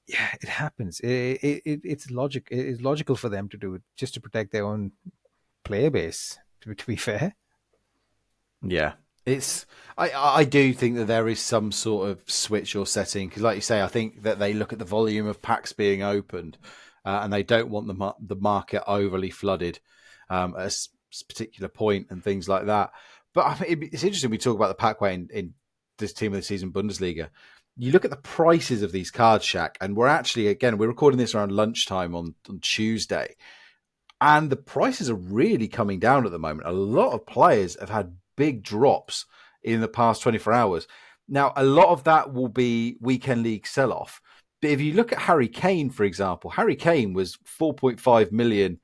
yeah, it happens. It's logic. It's logical for them to do it just to protect their own player base, to be fair. Yeah. I do think that there is some sort of switch or setting, because like you say, I think that they look at the volume of packs being opened, and they don't want the market overly flooded at a particular point and things like that. But I think it's interesting we talk about the pack weight in this team of the season Bundesliga. You look at the prices of these cards, Shaq, and we're recording this around lunchtime on Tuesday, and the prices are really coming down at the moment. A lot of players have had big drops in the past 24 hours. Now, a lot of that will be weekend league sell-off. But if you look at Harry Kane, for example, Harry Kane was 4.5 million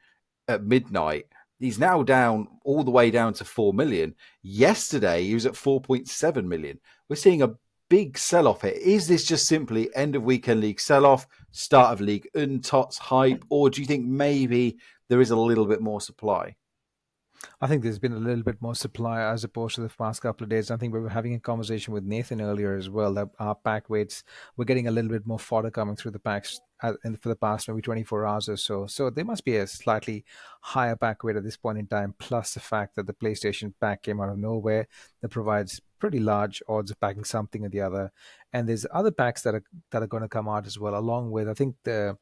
at midnight. He's now down all the way down to 4 million. Yesterday, he was at 4.7 million. We're seeing a big sell-off here. Is this just simply end of weekend league sell-off, start of league TOTS hype, or do you think maybe there is a little bit more supply? I think there's been a little bit more supply as opposed to the past couple of days. I think we were having a conversation with Nathan earlier as well that our pack weights, we're getting a little bit more fodder coming through the packs for the past maybe 24 hours or so. So there must be a slightly higher pack weight at this point in time, plus the fact that the PlayStation pack came out of nowhere that provides pretty large odds of packing something or the other. And there's other packs that are going to come out as well, along with, I think, the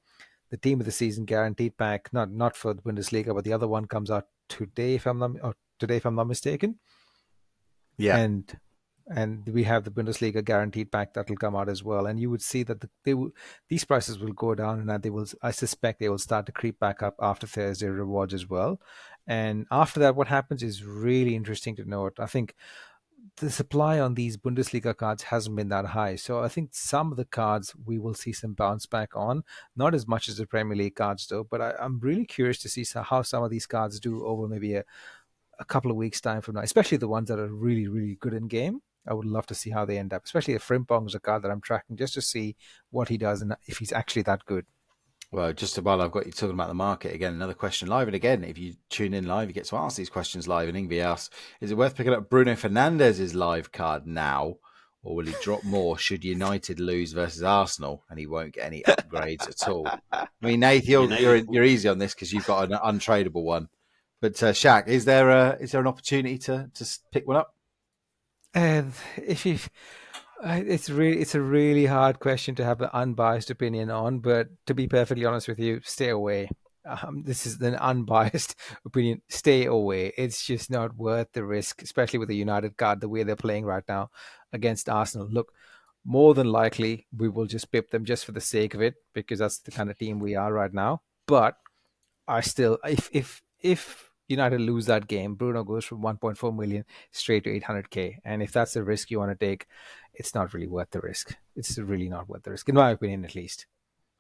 team of the season guaranteed pack, not for the Bundesliga, but the other one comes out today, if I'm not mistaken. Yeah. And and we have the Bundesliga guaranteed pack that will come out as well. And you would see that these prices will go down, and that I suspect they will start to creep back up after Thursday rewards as well. And after that, what happens is really interesting to note. I think the supply on these Bundesliga cards hasn't been that high. So I think some of the cards we will see some bounce back on. Not as much as the Premier League cards, though. But I'm really curious to see how some of these cards do over maybe a couple of weeks' time from now, especially the ones that are really, really good in game. I would love to see how they end up, especially if Frimpong is a card that I'm tracking just to see what he does and if he's actually that good. Well, just while I've got you talking about the market, again, another question live. And again, if you tune in live, you get to ask these questions live. And Ingvi asks, is it worth picking up Bruno Fernandes's live card now? Or will he drop more should United lose versus Arsenal and he won't get any upgrades at all? I mean, Nath, you're easy on this because you've got an untradeable one. But Shaq, is there an opportunity to pick one up? And if you, it's a really hard question to have an unbiased opinion on. But to be perfectly honest with you, stay away. This is an unbiased opinion. Stay away. It's just not worth the risk, especially with the United card the way they're playing right now against Arsenal. Look, more than likely we will just pip them just for the sake of it because that's the kind of team we are right now. But I still, if United lose that game, Bruno goes from 1.4 million straight to 800k, and if that's the risk you want to take, it's not really worth the risk. It's really not worth the risk, in my opinion, at least.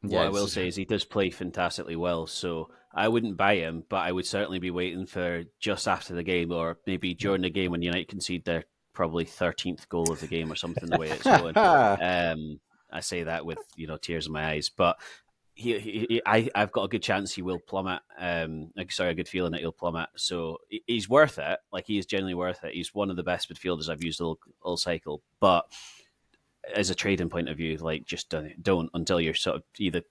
What I will say is he does play fantastically well, so I wouldn't buy him, but I would certainly be waiting for just after the game or maybe during the game when United concede their probably 13th goal of the game or something the way it's going. I say that with tears in my eyes, but I've got a good chance he will plummet. A good feeling that he'll plummet. So he's worth it. Like, he is genuinely worth it. He's one of the best midfielders I've used all cycle. But as a trading point of view, like, just don't until you're sort of either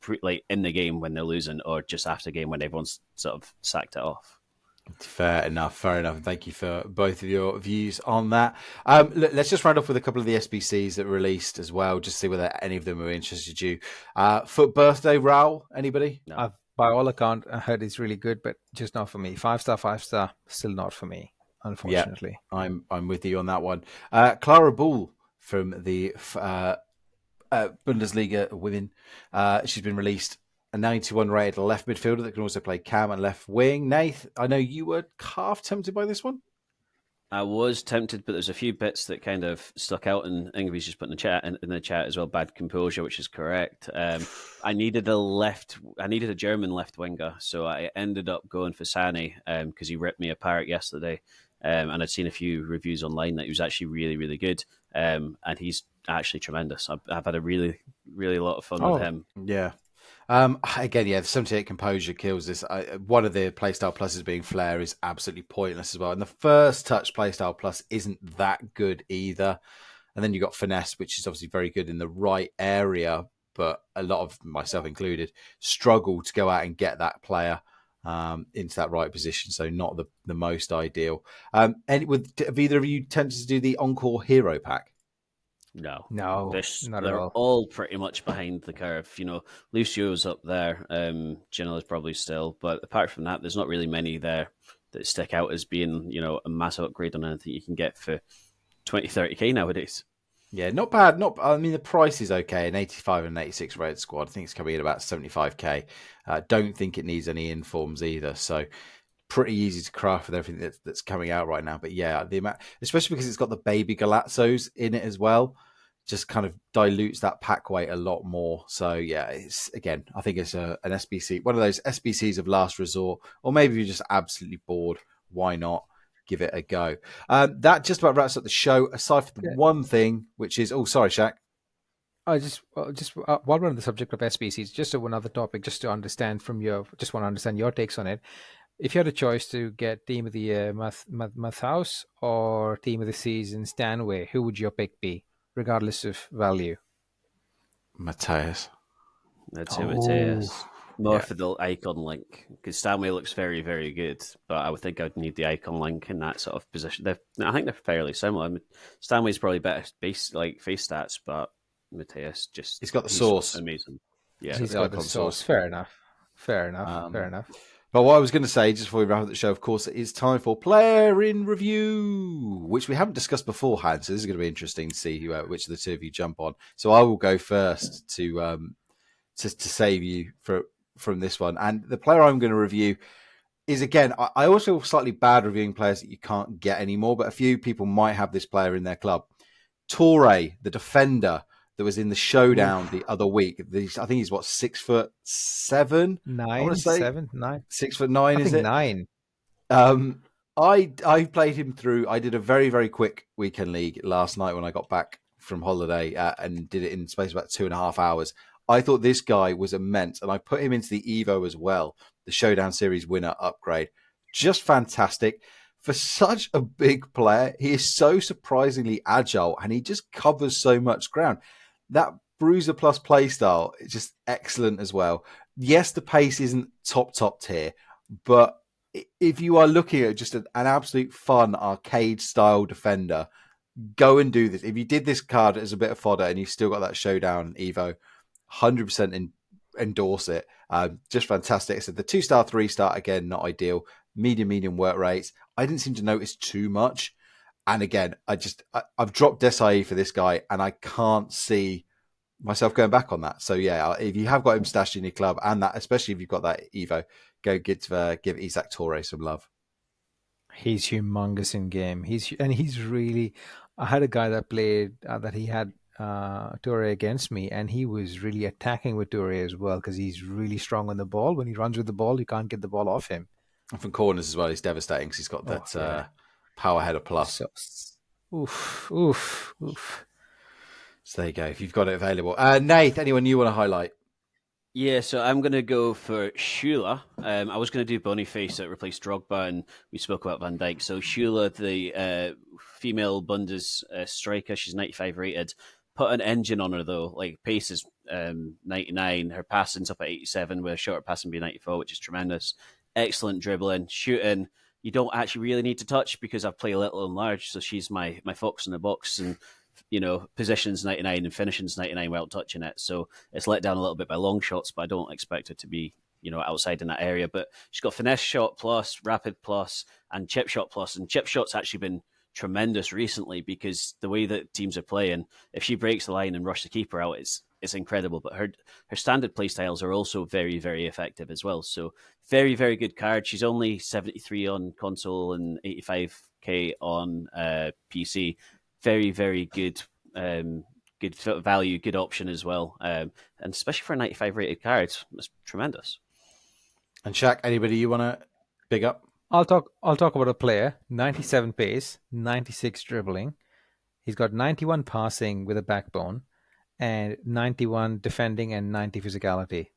in the game when they're losing or just after the game when everyone's sort of sacked it off. Fair enough. Thank you for both of your views on that. Let's just round off with a couple of the SBCs that were released as well, just see whether any of them were interested you. FUT birthday, Raul, anybody? No. By all accounts, I heard it's really good, but just not for me. 5-star, still not for me, unfortunately. Yeah, I'm with you on that one. Clara Bull from the Bundesliga women. She's been released. A 91 rated left midfielder that can also play cam and left wing. Nath, I know you were half tempted by this one. I was tempted, but there's a few bits that kind of stuck out, and Ingvi's just put in the chat as well. Bad composure, which is correct. I needed a German left winger, so I ended up going for Sane because he ripped me apart yesterday, and I'd seen a few reviews online that he was actually really, really good, and he's actually tremendous. I've had a really, really lot of fun with him. Yeah. Again, the 78 composure kills this. One of the playstyle pluses being flair is absolutely pointless as well. And the first touch playstyle plus isn't that good either. And then you got finesse, which is obviously very good in the right area, but a lot of, myself included, struggle to go out and get that player into that right position. So not the most ideal. And have either of you tended to do the Encore Hero pack? No, not they're at all. all pretty much behind the curve. Lucio's up there. Gino's probably still, but apart from that, there's not really many there that stick out as being, a massive upgrade on anything you can get for 20-30k nowadays. Yeah, not bad. I mean, the price is okay. An 85 and 86 red squad. I think it's coming in about 75k. Don't think it needs any informs either. So pretty easy to craft with everything that's coming out right now. But yeah, the amount, especially because it's got the baby Galazzos in it as well, just kind of dilutes that pack weight a lot more. So yeah, I think it's an SBC, one of those SBCs of last resort, or maybe you're just absolutely bored. Why not give it a go? That just about wraps up the show. Aside from the one thing, which is, sorry, Shaq. While we're on the subject of SBCs, just one other topic, just to understand just want to understand your takes on it. If you had a choice to get Team of the Year Matthaus or Team of the Season Stanway, who would your pick be, regardless of value? Matthias. I'd say Matthias. More for the icon link, because Stanway looks very, very good, but I would think I'd need the icon link in that sort of position. I think they're fairly similar. I mean, Stanway's probably better face stats, but Matthias he's got the sauce. Amazing. Yeah, he's got the sauce. Fair enough. But what I was going to say, just before we wrap up the show, of course, it is time for player in review, which we haven't discussed beforehand. So this is going to be interesting to see which of the two of you jump on. So I will go first to save you from this one. And the player I'm going to review is, again, I also feel slightly bad reviewing players that you can't get anymore, but a few people might have this player in their club. Torre, the defender that was in the showdown the other week. I think he's 6'7". I want to say 7, 9, 6'9". I Is think it 9? I played him through. I did a very, very quick weekend league last night when I got back from holiday and did it in space of about 2.5 hours. I thought this guy was immense, and I put him into the Evo as well, the Showdown Series winner upgrade. Just fantastic. For such a big player, he is so surprisingly agile, and he just covers so much ground. That Bruiser Plus playstyle is just excellent as well. Yes, the pace isn't top tier, but if you are looking at just an absolute fun arcade-style defender, go and do this. If you did this card as a bit of fodder and you've still got that Showdown Evo, 100% endorse it. Just fantastic. So the 2-star, 3-star, again, not ideal. Medium work rates. I didn't seem to notice too much. And again, I've dropped Desai for this guy, and I can't see myself going back on that. So yeah, if you have got him stashed in your club, and that, especially if you've got that Evo, go give Isaac Torre some love. He's humongous in game. He's really. I had a guy that played that he had Torre against me, and he was really attacking with Torre as well because he's really strong on the ball. When he runs with the ball, you can't get the ball off him. And from corners as well, he's devastating because he's got that power header plus. So, oof. So there you go. If you've got it available, Nath, anyone you want to highlight? Yeah, so I'm going to go for Shula. I was going to do Boniface that replaced Drogba, and we spoke about Van Dijk. So Shula, the female Bundes striker, she's 95 rated. Put an engine on her, though. Like, pace is 99. Her passing's up at 87, with a shorter passing being 94, which is tremendous. Excellent dribbling. Shooting, you don't actually really need to touch because I play little and large, so she's my fox in the box, and positions 99 and finishing's 99 without touching it. So it's let down a little bit by long shots, but I don't expect it to be, outside in that area. But she's got finesse shot plus, rapid plus, and chip shot plus. And chip shot's actually been tremendous recently because the way that teams are playing, if she breaks the line and rushes the keeper out, it's incredible. But her standard play styles are also very, very effective as well. So very, very good card. She's only 73 on console and 85k on PC. Very, very good, good value, good option as well, and especially for a 95 rated card, it's tremendous. And Shaq, anybody you want to big up? I'll talk about a player. 97 pace, 96 dribbling. He's got 91 passing with a backbone, and 91 defending and 90 physicality.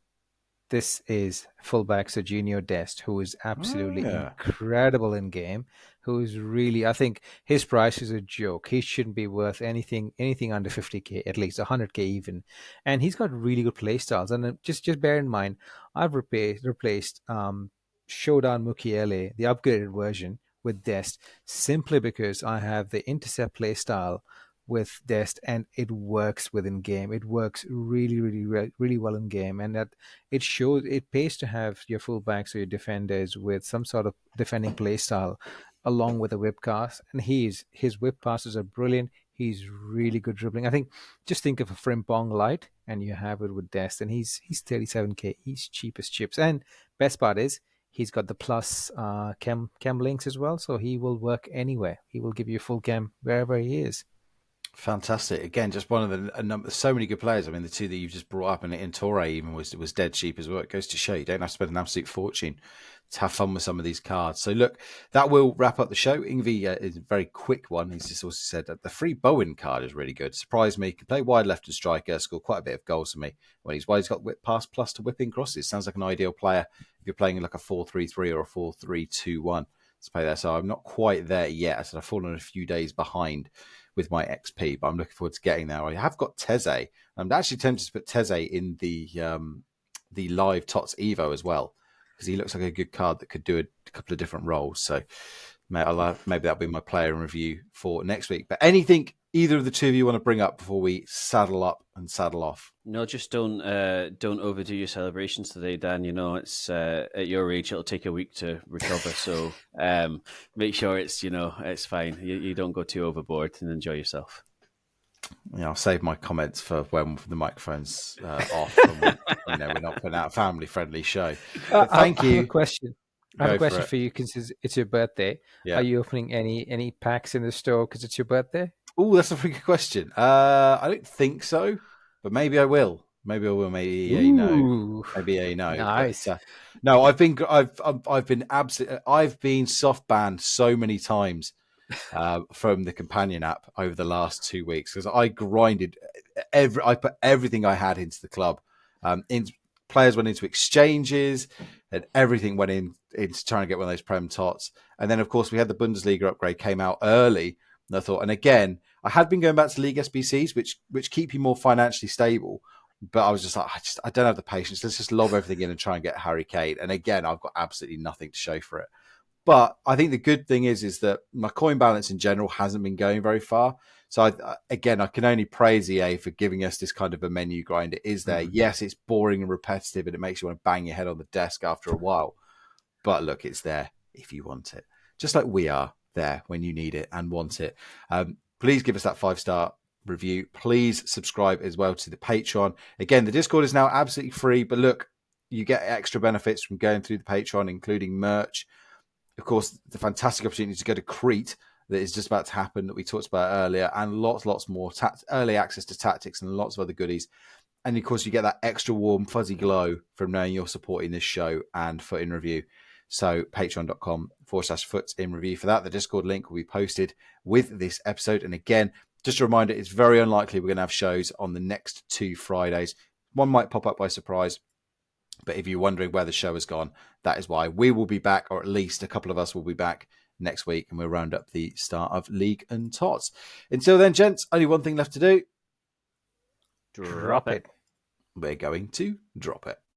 This is fullback Serginho Dest, who is absolutely incredible in game. Who is really, I think his price is a joke. He shouldn't be worth anything under 50k, at least 100k even. And he's got really good play styles. And just bear in mind, I've replaced Showdown Mukiele, the upgraded version, with Dest simply because I have the intercept play style with Dest, and it works within game. It works really, really, really well in game, and that it pays to have your fullbacks or your defenders with some sort of defending play style, along with a whip pass. And his whip passes are brilliant. He's really good dribbling. I think just think of a Frimpong Light, and you have it with Dest, and he's 37k. He's cheap as chips, and best part is he's got the plus chem links as well, so he will work anywhere. He will give you full chem wherever he is. Fantastic. Again, just one of the so many good players. I mean, the two that you've just brought up, and Torre even was dead cheap as well. It goes to show you don't have to spend an absolute fortune to have fun with some of these cards. So look, that will wrap up the show. Ingvi is a very quick one. He's just also said that the free Bowen card is really good. Surprised me. Can play wide left and striker, scored quite a bit of goals for me when he's wide. He's got whip pass plus to whipping crosses. Sounds like an ideal player if you're playing like a 4-3-3 or a 4-3-2-1 to play there. So I'm not quite there yet. I said I've fallen a few days behind with my XP, but I'm looking forward to getting there. I have got Teze. I'm actually tempted to put Teze in the live TOTS Evo as well, because he looks like a good card that could do a couple of different roles. So maybe that'll be my player in review for next week. But anything either of the two of you want to bring up before we saddle up and saddle off? No, just don't overdo your celebrations today, Dan. You know, it's at your age, it'll take a week to recover. So make sure it's fine. You don't go too overboard and enjoy yourself. Yeah, I'll save my comments for when the microphone's off. And we're not putting out a family-friendly show. But thank you. I have a question. I have a question for you because it's your birthday. Yeah. Are you opening any packs in the store because it's your birthday? Oh, that's a pretty good question. I don't think so, but maybe I will. Maybe I will. Maybe no. Maybe no. Nice. But, no, I've been soft banned so many times from the companion app over the last 2 weeks because I grinded I put everything I had into the club. Players went into exchanges and everything went into trying to get one of those Prem Tots. And then, of course, we had the Bundesliga upgrade came out early. And I thought, and again, I had been going back to League SBCs, which keep you more financially stable. But I was just like, I don't have the patience. Let's just lob everything in and try and get Harry Kane. And again, I've got absolutely nothing to show for it. But I think the good thing is that my coin balance in general hasn't been going very far. So I can only praise EA for giving us this kind of a menu grind. It is there. Mm-hmm. Yes, it's boring and repetitive and it makes you want to bang your head on the desk after a while. But look, it's there if you want it. Just like we are there when you need it and want it. Please give us that 5-star review. Please subscribe as well to the Patreon. Again, the Discord is now absolutely free. But look, you get extra benefits from going through the Patreon, including merch. Of course, the fantastic opportunity to go to Crete that is just about to happen that we talked about earlier, and lots more early access to tactics and lots of other goodies. And of course, you get that extra warm, fuzzy glow from knowing you're supporting this show and FUT in Review. So patreon.com/FUT in Review for that. The Discord link will be posted with this episode. And again, just a reminder, it's very unlikely we're going to have shows on the next 2 Fridays. One might pop up by surprise. But if you're wondering where the show has gone, that is why. We will be back, or at least a couple of us will be back next week, and we'll round up the start of League and Tots. Until then, gents, only one thing left to do. Drop it. We're going to drop it.